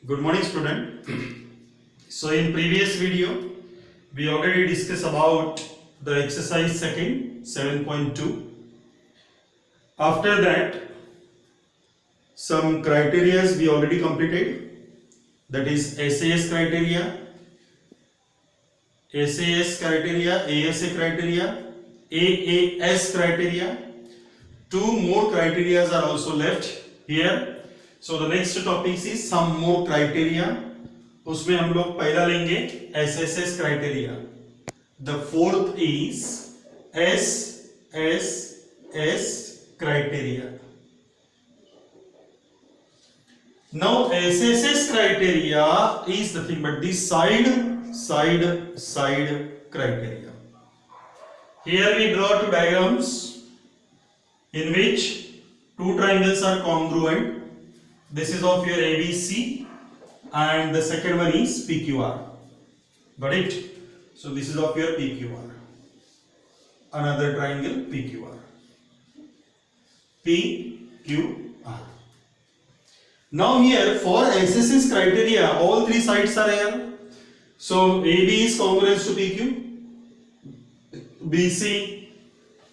Good morning, student. So in previous video, we already discussed about the exercise second 7.2. After that, some criterias we already completed. That is SAS criteria, ASA criteria, AAS criteria. Two more criterias are also left here. So the next topic is some more criteria. उसमें हम लोग पहला लेंगे SSS criteria. The fourth is SSS criteria. Now SSS criteria is the thing, but this side criteria. Here we draw two diagrams in which two triangles are congruent. This is of your ABC and the second one is PQR. Got it? So this is of your PQR. Another triangle PQR. PQR. Now here for SSS criteria, all three sides are here. So AB is congruent to PQ, BC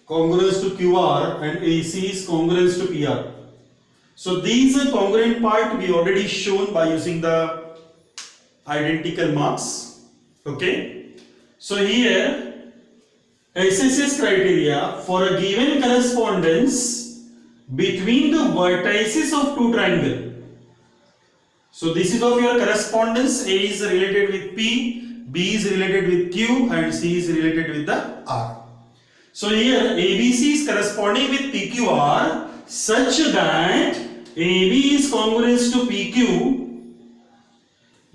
congruent to QR and AC is congruent to PR. So these congruent part we already shown by using the identical marks. Okay. So here SSS criteria for a given correspondence between the vertices of two triangles. So this is of your correspondence. A is related with P, B is related with Q and C is related with the R. So here ABC is corresponding with PQR such that AB is congruent to PQ,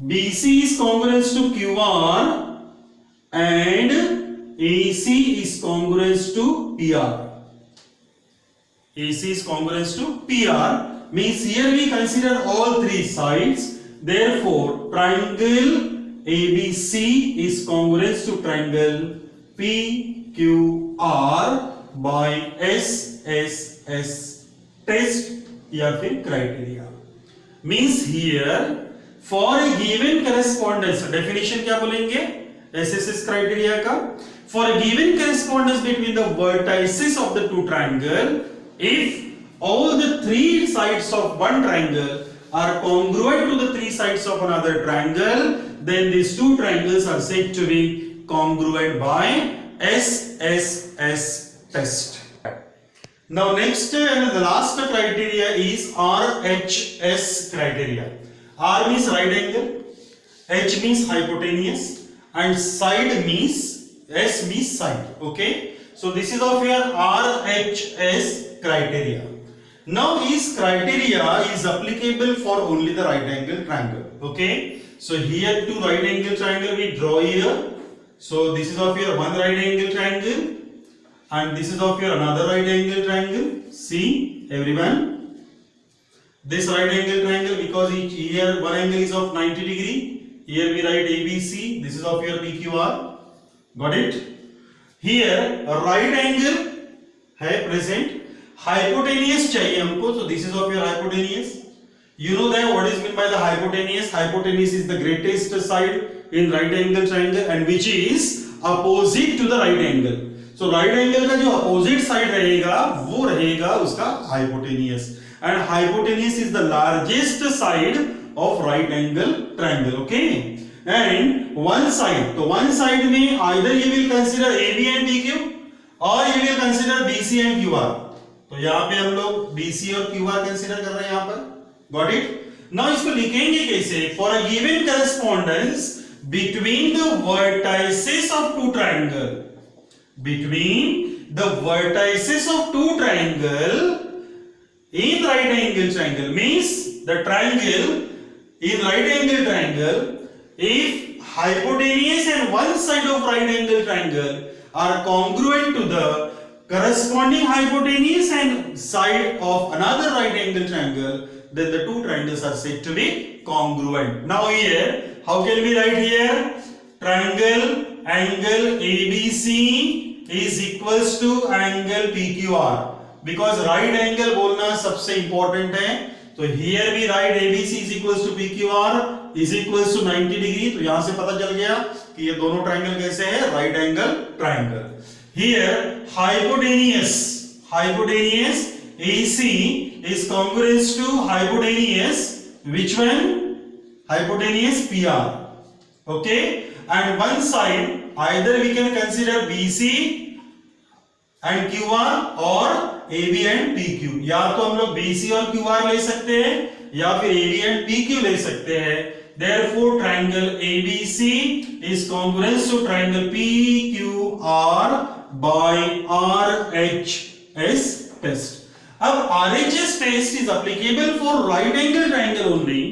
BC is congruent to QR and AC is congruent to PR. AC is congruent to PR means here we consider all three sides. Therefore, triangle ABC is congruent to triangle PQR by SSS test या फिर criteria. Means here for a given correspondence, definition क्या बोलेंगे SSS criteria का? For a given correspondence between the vertices of the two triangle, if all the three sides of one triangle are congruent to the three sides of another triangle, then these two triangles are said to be congruent by SSS test. Now next and the last criteria is RHS criteria. R means right angle, H means hypotenuse and side means S means side. Okay. So this is of your RHS criteria. Now this criteria is applicable for only the right angle triangle. Okay. So here two right angle triangle we draw here. So this is of your one right angle triangle and this is of your another right angle triangle. See everyone, this right angle triangle, because each here one angle is of 90 degree, here we write ABC, this is of your PQR. Got it? Here a right angle है present, hypotenuse चाहिए हमको, so this is of your hypotenuse. You know that what is meant by the hypotenuse? Hypotenuse is the greatest side in right angle triangle and which is opposite to the right angle. So right angle का जो opposite side रहेगा वो रहेगा उसका hypotenuse and hypotenuse is the largest side of right angle triangle. Okay, and one side, तो one side में either you will consider AB and PQ or you will consider BC and QR. तो यहाँ पे हम लोग BC और QR consider कर रहे हैं यहाँ पर. Got it? Now इसको लिखेंगे कैसे? For a given correspondence between the vertices of two triangle, between the vertices of two triangle in right angle triangle means the triangle in right angle triangle, if hypotenuse and one side of right angle triangle are congruent to the corresponding hypotenuse and side of another right angle triangle, then the two triangles are said to be congruent. Now here, how can we write here? Triangle angle ABC is equals to angle PQR, because right angle बोलना सबसे important है. तो here we write ABC is equals to PQR is equals to 90 degree. तो यहां से पता चल गया कि ये दोनों ट्रायंगल कैसे है, right angle triangle. Here hypotenuse AC is congruous to hypotenuse, which one? Hypotenuse PR. Okay, and one side either we can consider BC and QR or AB and PQ। या तो हम लोग BC और QR ले सकते हैं या फिर AB and PQ ले सकते हैं। Therefore triangle ABC is congruous to triangle PQR by RHS test। अब RHS test is applicable for right angle triangle only,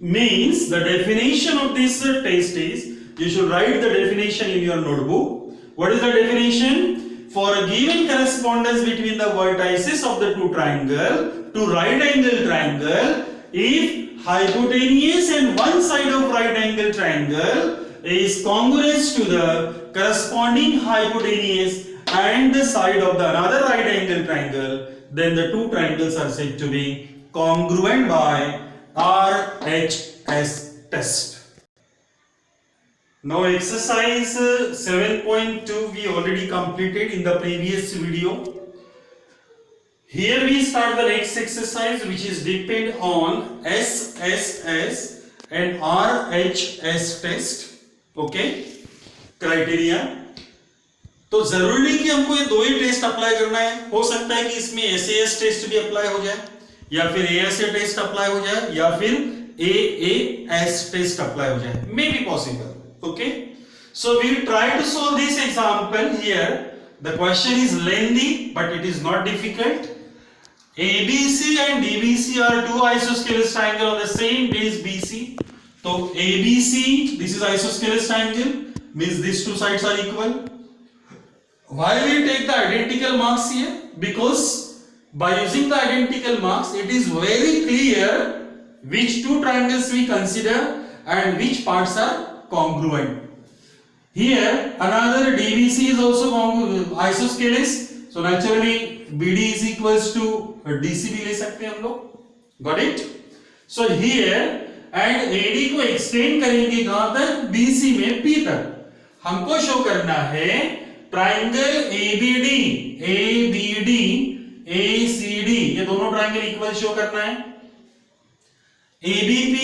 means the definition of this test is, you should write the definition in your notebook. What is the definition? For a given correspondence between the vertices of the two triangle to right angle triangle, if hypotenuse and one side of right angle triangle is congruous to the corresponding hypotenuse and the side of the another right angle triangle, then the two triangles are said to be congruent by RHS test. Now exercise 7.2 we already completed in the previous video. Here we start the next exercise, which is depend on SSS and RHS test. Okay, criteria। तो जरूरी नहीं कि हमको ये दो ही test apply करना है, हो सकता है कि इसमें SAS टेस्ट भी अप्लाई हो जाए या फिर ASA टेस्ट अप्लाई हो जाए या फिर AAS टेस्ट अप्लाई हो जाए, may be possible. Okay, so we will try to solve this example here. The question is lengthy but it is not difficult. ABC and DBC are two isosceles triangle on the same base BC. So ABC, this is isosceles triangle, means these two sides are equal. Why we take the identical marks here? Because by using the identical marks, it is very clear which two triangles we consider and which parts are congruent. Here another DBC is also isosceles, so naturally BD is equals to DC भी ले सकते हैं हम लोग, got it? So here and AD को extend करेंगे कहां तक, BC में P तक। हमको शो करना है ट्राइंगल ABD ACD, ये दोनों ट्राइंगल इक्वल शो करना है। ABP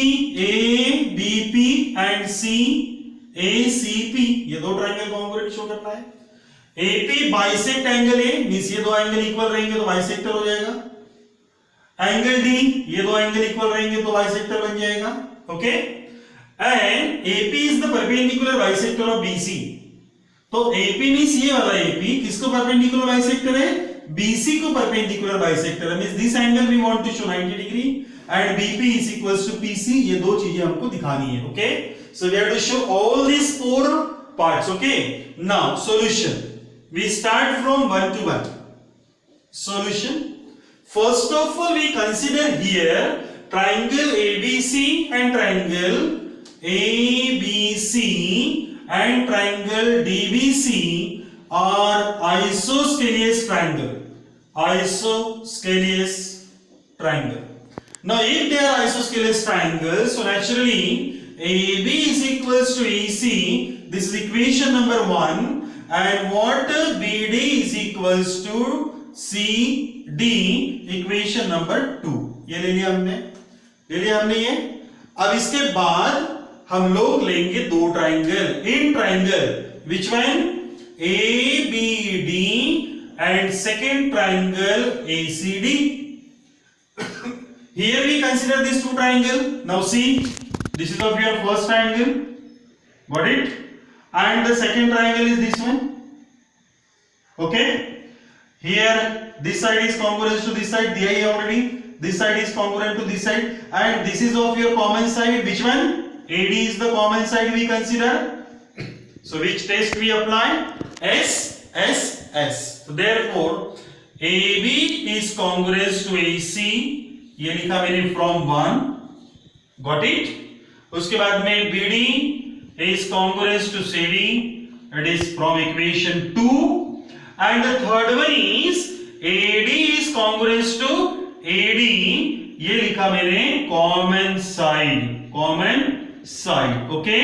and ACP, ये दो ट्राइंगल कॉन्ग्रुएंट शो करना है। AP bisect angle A, means ये दो एंगल इक्वल रहेंगे तो बाइसेक्टर हो जाएगा। एंगल D, ये दो एंगल इक्वल रहेंगे तो बाइसेक्टर बन जाएगा। Okay, and AP is the perpendicular bisector of BC। तो AP मींस ये वाला AP किसको परपेंडिकुलर बाइसेक्टर है, BC को परपेंडिकुलर बाइसेक्टर है, means this angle we want to show 90 degree and BP is equals to PC। ये दो चीजें हमको दिखानी है। Okay, so we have to show all these four parts। Okay, now solution, we start from 1 to 1 solution। First of all we consider here triangle ABC and triangle ABC and triangle DBC are isosceles triangle। Now if they are isosceles triangles, so naturally AB is equals to AC, this is equation number 1, and what BD is equals to CD, equation number 2। ये ले लिया हमने ये। अब इसके बाद हम लोग लेंगे दो triangle in triangle, which one? ABD and second triangle ACD। Here we consider these two triangle। Now see, this is of your first triangle, got it? And the second triangle is this one। Okay, here this side is congruent to this side, दिया ही already। This side is congruent to this side, and this is of your common side, which one? AD is the common side we consider। So which test we apply? SSS। So therefore AB is congruent to AC, ये लिखा मैंने from 1, got it? उसके बाद में BD is congruent to CD, it is from equation 2, and the third one is AD is congruent to AD, ये लिखा मैंने common side okay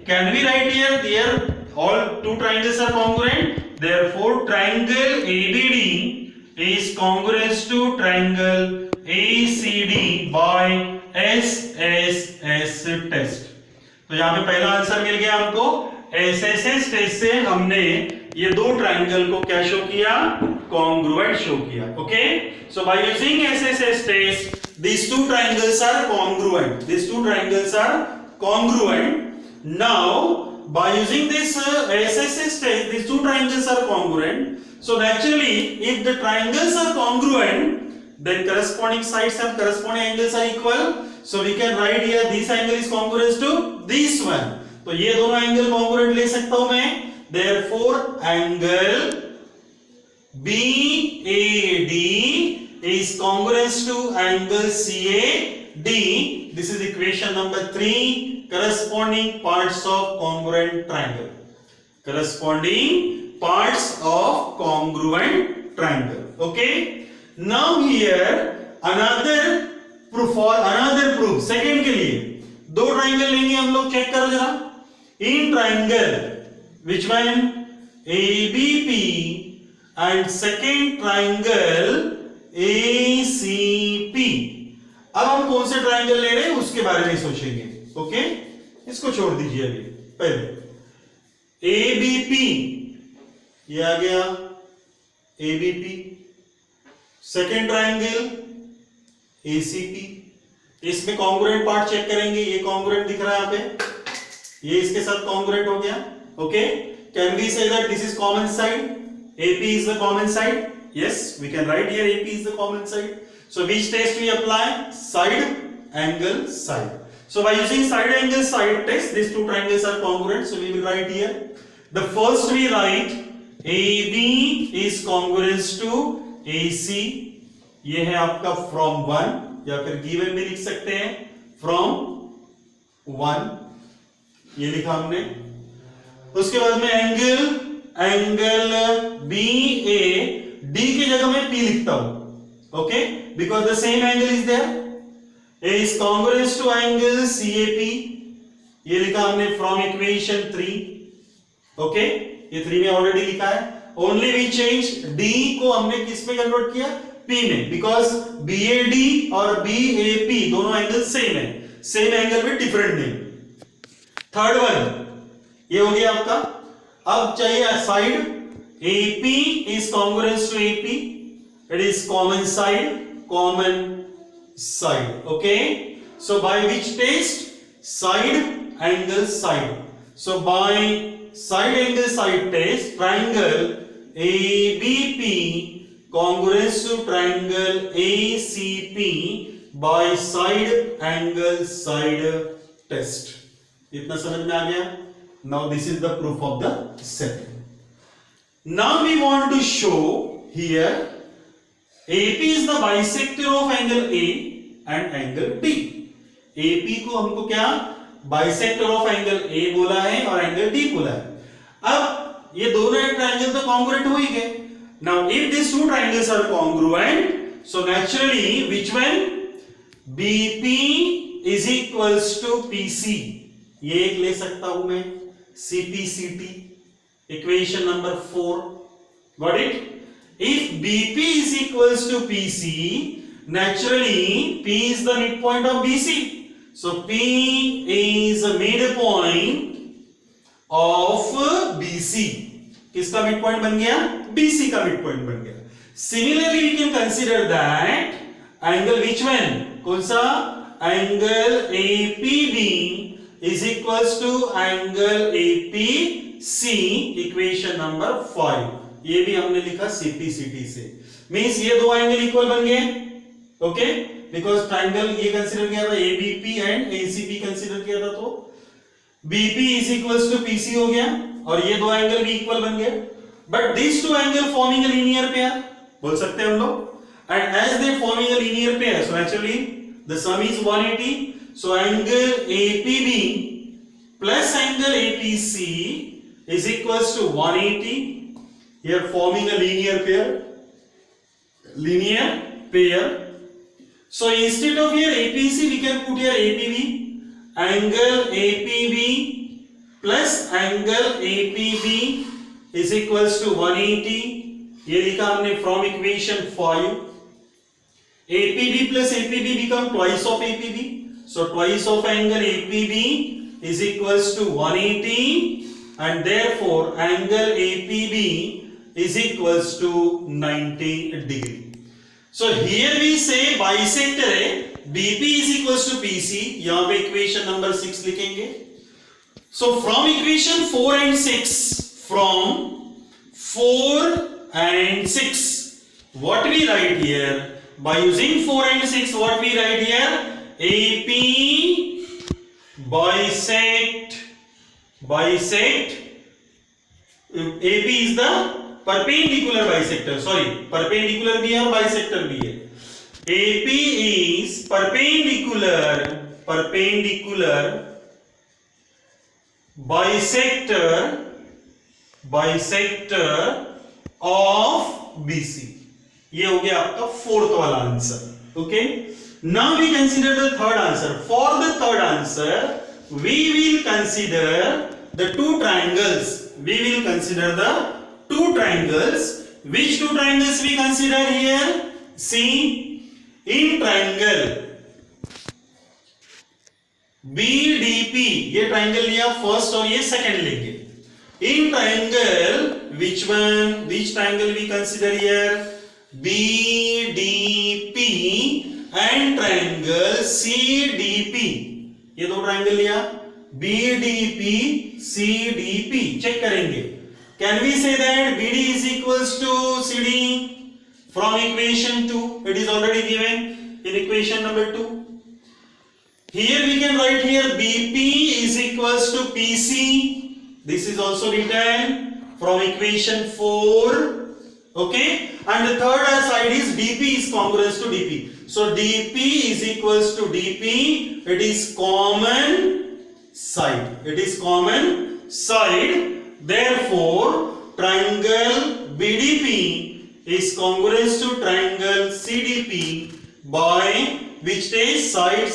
can we write here all two triangles are congruent, therefore triangle ABD is congruent to triangle ACD by SSS test। तो यहाँ पे पहला answer मिल गया हमको। SSS test से हमने ये दो ट्रायंगल को क्या शो किया, कॉन्ग्रुएंट शो किया। Okay so by using SSS test these two triangles are congruent, now by using this SSS test these two triangles are congruent, so naturally if the triangles are congruent then corresponding sides and corresponding angles are equal, so we can write here this angle is congruent to this one, तो ये दोनों angle congruent ले सकता हूं मैं, therefore angle BAD is congruent to angle CAD. This is equation number 3, corresponding parts of congruent triangle. Okay, now here another proof second के लिए दो ट्राइंगल लेंगे हम लोग, चेक करो जरा। In triangle which one ABP and second triangle ACP। अब हम कौन से ट्राइंगल ले रहे हैं उसके बारे में सोचेंगे। ओके इसको छोड़ दीजिए अभी, पहले ABP ये आ गया ABP, सेकेंड ट्राइंगल ACP, इसमें कॉन्ग्रुएंट पार्ट चेक करेंगे, ये कॉन्ग्रुएंट दिख रहा है यहाँ पे, ये इसके साथ कॉन्ग्रुएंट हो गया। Okay can we say that this is common side, AP is the common side, yes we can write here AP is the common side, so which test we apply, side angle side, so by using side angle side test these two triangles are congruent, so we will write here the first we write AB is congruent to AC, ये है आपका from 1 या फिर given में लिख सकते हैं from 1, ये लिखा हमने। उसके बाद में एंगल BAD की जगह में P लिखता हूं, okay because the same angle is there, A is congruent to angle CAP, ये लिखा हमने फ्रॉम इक्वेशन 3, ओके ये 3 में ऑलरेडी लिखा है, ओनली वी चेंज D को हमने किस में कन्वर्ट किया, P में, बिकॉज BAD और BAP दोनों एंगल सेम है, सेम एंगल में डिफरेंट नहीं। थर्ड वन ये हो गया आपका। अब चाहिए side, AP is congruent to AP, it is common side, okay so by which test, side angle side, so by side angle side test triangle ABP congruent to triangle ACP by side angle side test। इतना समझ में आ गया। Now this is the proof of the second. Now we want to show here AP is the bisector of angle A and angle D। AP को हमको क्या bisector of angle A बोला है और angle D बोला है। अब ये दोनों ट्रायंगल तो congruent हो ही गए। Now if these two triangles are congruent, so naturally which one, BP is equals to PC, ये एक ले सकता हूं मैं CPCT, equation number 4, got it? If BP is equals to PC, naturally P is the midpoint of BC, so P is the midpoint of BC, किसका midpoint बन गया, BC का midpoint बन गया। Similarly we can consider that angle which one, कौन सा, angle APB is equals to angle APC, equation number 5, ये भी हमने लिखा CPCT से, मींस ये दो एंगल इक्वल बन गए। ओके बिकॉज ट्राइंगल ये कंसीडर किया था ABP एंड ACP कंसीडर किया था, तो BP is equals to PC हो गया और ये दो एंगल भी इक्वल बन गए। But this two angle forming a linear pair बोल सकते हैं हम लोग, and as they forming a linear pair so naturally the sum is 180, so angle APB plus angle APC is equals to 180, here forming a linear pair, So instead of here APC, we can put here APB. Angle APB plus angle APB is equals to 180. ये लिखा हमने from equation 5. APB plus APB become twice of APB. So twice of angle APB is equals to 180, and therefore angle APB is equals to 90 degree. So here we say bisector है, BP is equals to PC. यहाँ पे equation number 6 लिखेंगे. So from equation 4 and 6, from 4 and 6, what we write here? By using 4 and 6, what we write here? AP bisect. AP is the perpendicular bisector. Sorry, perpendicular भी है और bisector भी है. AP is perpendicular bisector of BC. ये हो गया आपका fourth वाला answer. Okay. Now we consider the third answer. For the third answer, we will consider the two triangles. Which two triangles we consider here? See, in triangle BDP, ये triangle लिया first और ये second लेंगे. In triangle, which triangle we consider here? BDP and triangle CDP. ये दो triangle लिया. BDP, CDP. Check करेंगे. Can we say that BD is equals to CD from equation 2? It is already given in equation number 2. Here we can write here BP is equals to PC. This is also written from equation 4. Okay, and the third side is DP is congruous to DP. So DP is equals to DP. It is common side. Therefore, triangle BDP is congruous to triangle CDP by which test? Side.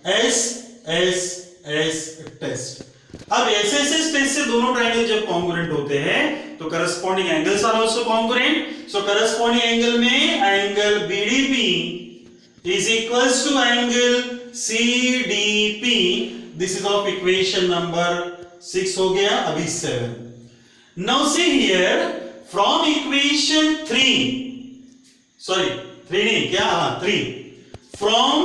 S test. अब SSS test से दोनों triangle जब congruent होते हैं तो corresponding angles are also congruent. So corresponding angle में angle BDP is equals to angle CDP. This is of equation number 6 हो गया. अभी 7. Now see here from equation 3. Sorry, 3 नहीं क्या? 3. From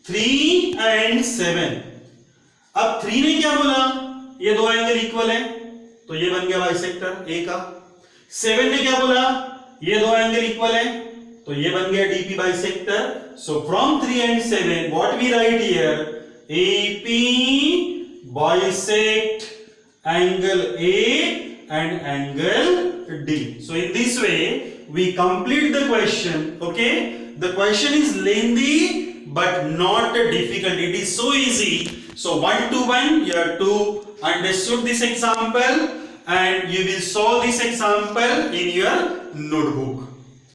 3 and 7. अब 3 ने क्या बोला? ये दो एंगल इक्वल है तो ये बन गया बाइसेक्टर ए का. 7 ने क्या बोला? ये दो एंगल इक्वल है तो ये बन गया DP bisector. So from 3 and 7 what we write here? AP bisect angle A and angle D. So in this way we complete the question. Okay, the question is lengthy but not difficult. It is so easy. So 1 to 1 you have to understood this example and you will solve this example in your notebook.